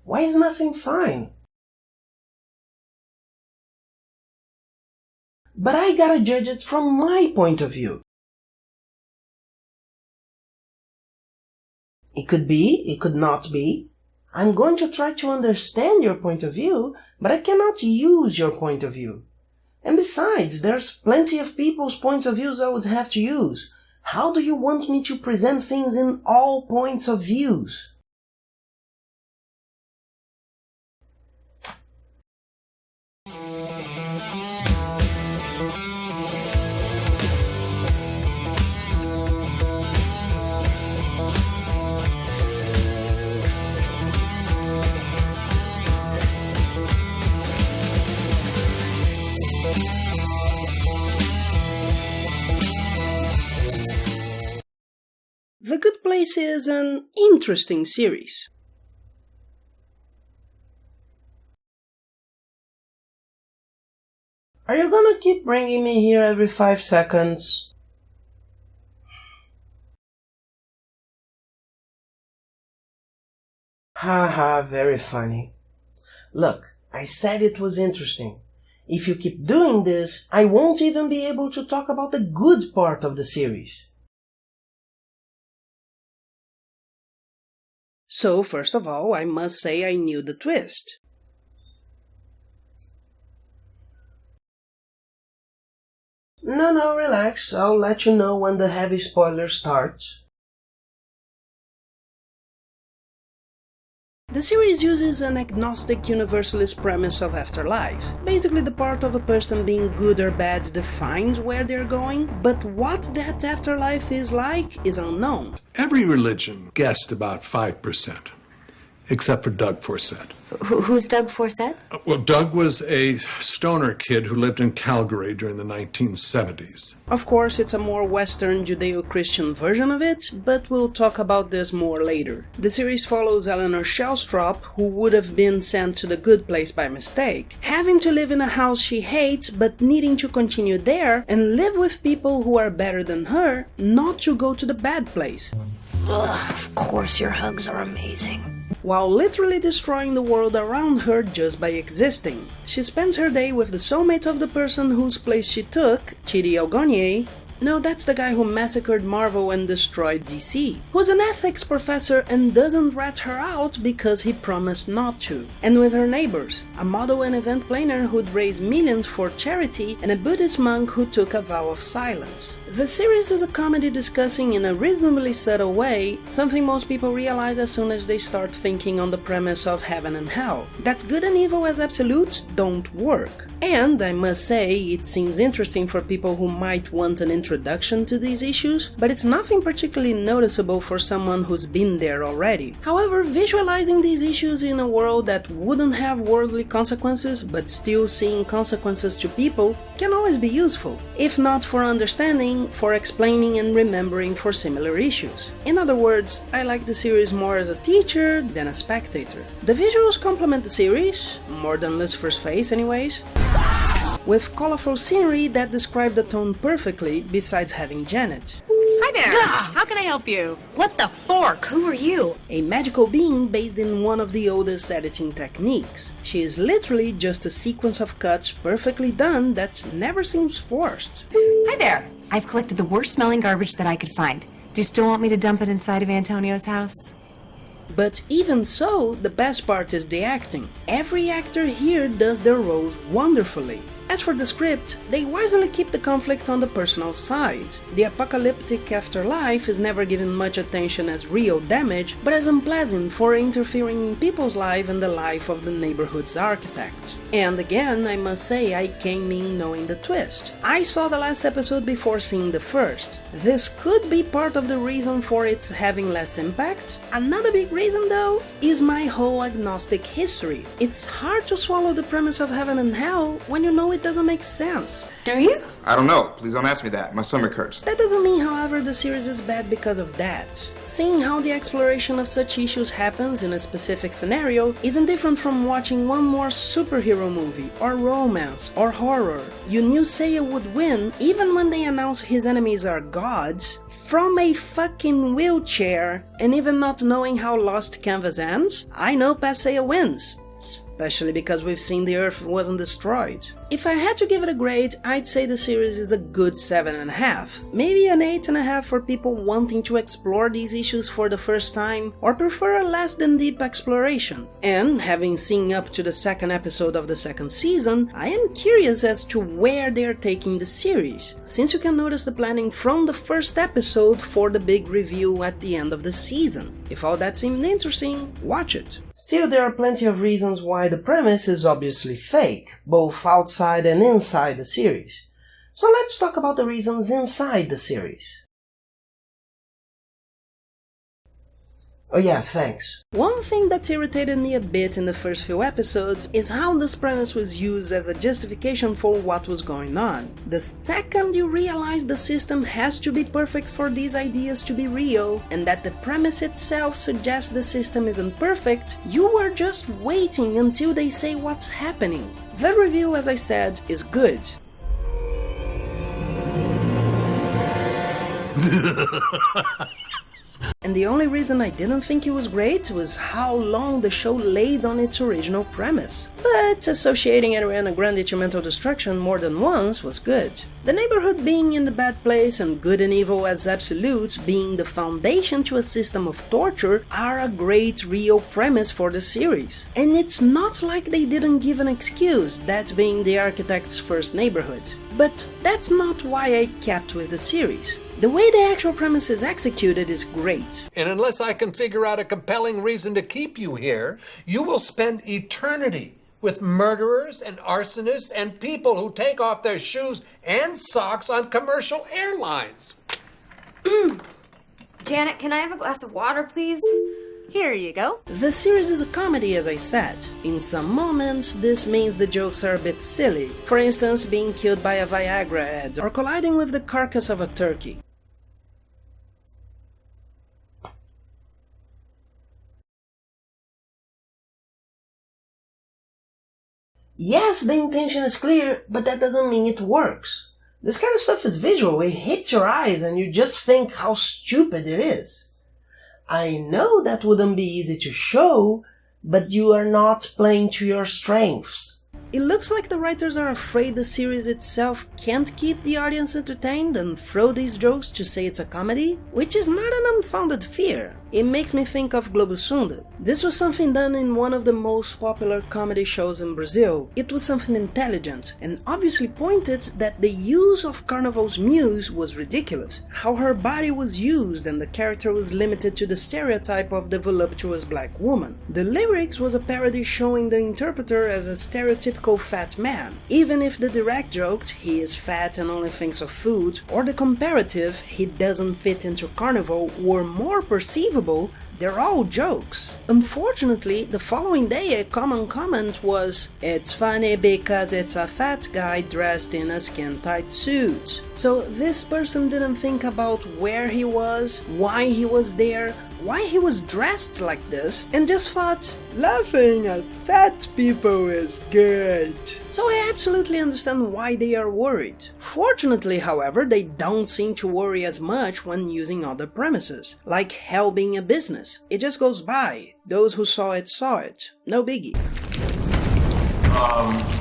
Why is nothing fine? But I gotta judge it from my point of view. It could be, it could not be. I'm going to try to understand your point of view, but I cannot use your point of view. And besides, there's plenty of people's points of views I would have to use. How do you want me to present things in all points of views? The Good Place is an interesting series. Are you gonna keep bringing me here every 5 seconds? Haha, very funny. Look, I said it was interesting. If you keep doing this, I won't even be able to talk about the good part of the series. So, first of all, I must say I knew the twist. No, relax. I'll let you know when the heavy spoilers start. The series uses an agnostic universalist premise of afterlife. Basically, the part of a person being good or bad defines where they're going, but what that afterlife is like is unknown. Every religion guessed about 5%, except for Doug Forsett. Who's Doug Forsett? Well, Doug was a stoner kid who lived in Calgary during the 1970s. Of course, it's a more Western Judeo-Christian version of it, but we'll talk about this more later. The series follows Eleanor Shellstrop, who would have been sent to the good place by mistake, having to live in a house she hates but needing to continue there and live with people who are better than her, not to go to the bad place. Ugh, of course your hugs are amazing. While literally destroying the world around her just by existing. She spends her day with the soulmate of the person whose place she took, Chidi Algonier. No, that's the guy who massacred Marvel and destroyed DC, who's an ethics professor and doesn't rat her out because he promised not to. And with her neighbors, a model and event planner who'd raise millions for charity and a Buddhist monk who took a vow of silence. The series is a comedy discussing in a reasonably subtle way something most people realize as soon as they start thinking on the premise of heaven and hell, that good and evil as absolutes don't work. And I must say, it seems interesting for people who might want an introduction to these issues, but it's nothing particularly noticeable for someone who's been there already. However, visualizing these issues in a world that wouldn't have worldly consequences, but still seeing consequences to people, can always be useful. If not for understanding, for explaining and remembering for similar issues. In other words, I like the series more as a teacher than a spectator. The visuals complement the series, more than Lucifer's face anyways, with colorful scenery that describe the tone perfectly, besides having Janet. Hi there! How can I help you? What the fork? Who are you? A magical being based in one of the oldest editing techniques. She is literally just a sequence of cuts perfectly done that never seems forced. Hi there! I've collected the worst smelling garbage that I could find. Do you still want me to dump it inside of Antonio's house? But even so, the best part is the acting. Every actor here does their roles wonderfully. As for the script, they wisely keep the conflict on the personal side. The apocalyptic afterlife is never given much attention as real damage, but as unpleasant for interfering in people's life and the life of the neighborhood's architect. And again, I must say I came in knowing the twist. I saw the last episode before seeing the first. This could be part of the reason for its having less impact. Another big reason though, is my whole agnostic history. It's hard to swallow the premise of heaven and hell when you know it it doesn't make sense. Do you? I don't know. Please don't ask me that. My stomach hurts. That doesn't mean, however, the series is bad because of that. Seeing how the exploration of such issues happens in a specific scenario isn't different from watching one more superhero movie, or romance, or horror. You knew Seiya would win even when they announce his enemies are gods, from a fucking wheelchair, and even not knowing how Lost Canvas ends. I know past Seiya wins. Especially because we've seen the Earth wasn't destroyed. If I had to give it a grade, I'd say the series is a good 7.5. Maybe an 8.5 for people wanting to explore these issues for the first time, or prefer a less than deep exploration. And, having seen up to the second episode of the second season, I am curious as to where they're taking the series, since you can notice the planning from the first episode for the big review at the end of the season. If all that seemed interesting, watch it. Still, there are plenty of reasons why the premise is obviously fake, both outside and inside the series. So let's talk about the reasons inside the series. Oh yeah, thanks. One thing that irritated me a bit in the first few episodes is how this premise was used as a justification for what was going on. The second you realize the system has to be perfect for these ideas to be real, and that the premise itself suggests the system isn't perfect, you are just waiting until they say what's happening. The review, as I said, is good. And the only reason I didn't think it was great was how long the show laid on its original premise. But associating Ariana Grande to mental destruction more than once was good. The neighborhood being in the bad place and good and evil as absolutes being the foundation to a system of torture are a great real premise for the series. And it's not like they didn't give an excuse, that being the architect's first neighborhood. But that's not why I kept with the series. The way the actual premise is executed is great. And unless I can figure out a compelling reason to keep you here, you will spend eternity with murderers and arsonists and people who take off their shoes and socks on commercial airlines. Janet, can I have a glass of water, please? Here you go. The series is a comedy, as I said. In some moments, this means the jokes are a bit silly. For instance, being killed by a Viagra ad, or colliding with the carcass of a turkey. Yes, the intention is clear, but that doesn't mean it works. This kind of stuff is visual, it hits your eyes and you just think how stupid it is. I know that wouldn't be easy to show, but you are not playing to your strengths. It looks like the writers are afraid the series itself can't keep the audience entertained and throw these jokes to say it's a comedy, which is not an unfounded fear. It makes me think of Globo Sunday. This was something done in one of the most popular comedy shows in Brazil. It was something intelligent, and obviously pointed that the use of Carnival's muse was ridiculous. How her body was used and the character was limited to the stereotype of the voluptuous black woman. The lyrics was a parody showing the interpreter as a stereotypical fat man. Even if the direct joked, he is fat and only thinks of food, or the comparative, he doesn't fit into Carnival, were more perceivable, they're all jokes. Unfortunately, the following day a common comment was, "It's funny because it's a fat guy dressed in a skin-tight suit." So this person didn't think about where he was, why he was there, why he was dressed like this, and just thought, laughing at fat people is good. So I absolutely understand why they are worried. Fortunately, however, they don't seem to worry as much when using other premises, like hell being a business. It just goes by. Those who saw it, no biggie.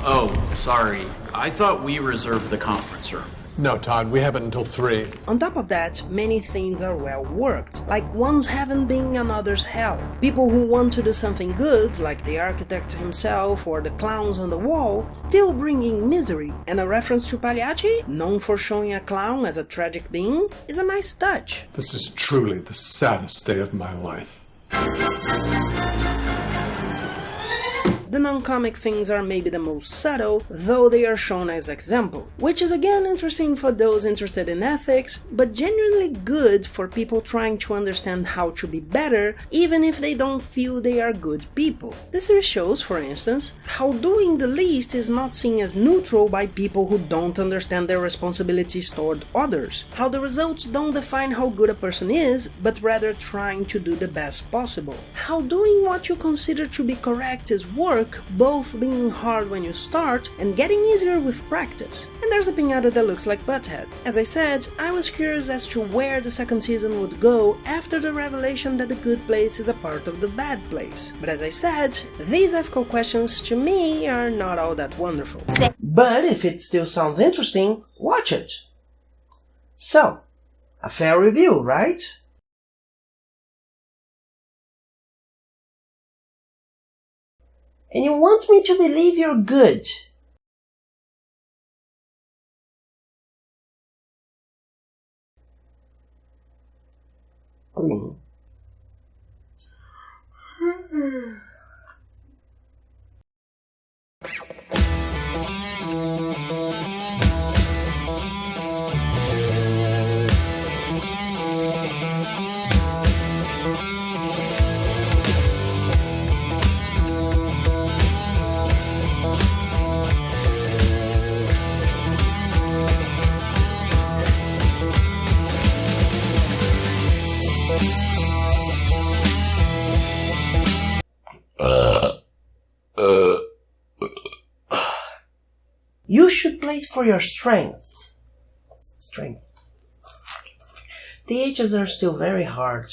Oh, sorry. I thought we reserved the conference room. No, Todd, we have it until 3. On top of that, many themes are well worked, like one's heaven being another's hell. People who want to do something good, like the architect himself or the clowns on the wall, still bringing misery. And a reference to Pagliacci, known for showing a clown as a tragic being, is a nice touch. This is truly the saddest day of my life. The non-comic things are maybe the most subtle, though they are shown as example, which is again interesting for those interested in ethics, but genuinely good for people trying to understand how to be better, even if they don't feel they are good people. This series shows, for instance, how doing the least is not seen as neutral by people who don't understand their responsibilities toward others, how the results don't define how good a person is, but rather trying to do the best possible, how doing what you consider to be correct is work, both being hard when you start and getting easier with practice. And there's a piñata that looks like Butthead. As I said, I was curious as to where the second season would go after the revelation that the good place is a part of the bad place. But as I said, these ethical questions to me are not all that wonderful. But if it still sounds interesting, watch it. So, a fair review, right? And you want me to believe you're good? You should play it for your strength. Strength. The H's are still very hard.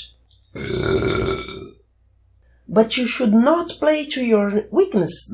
But you should not play to your weakness.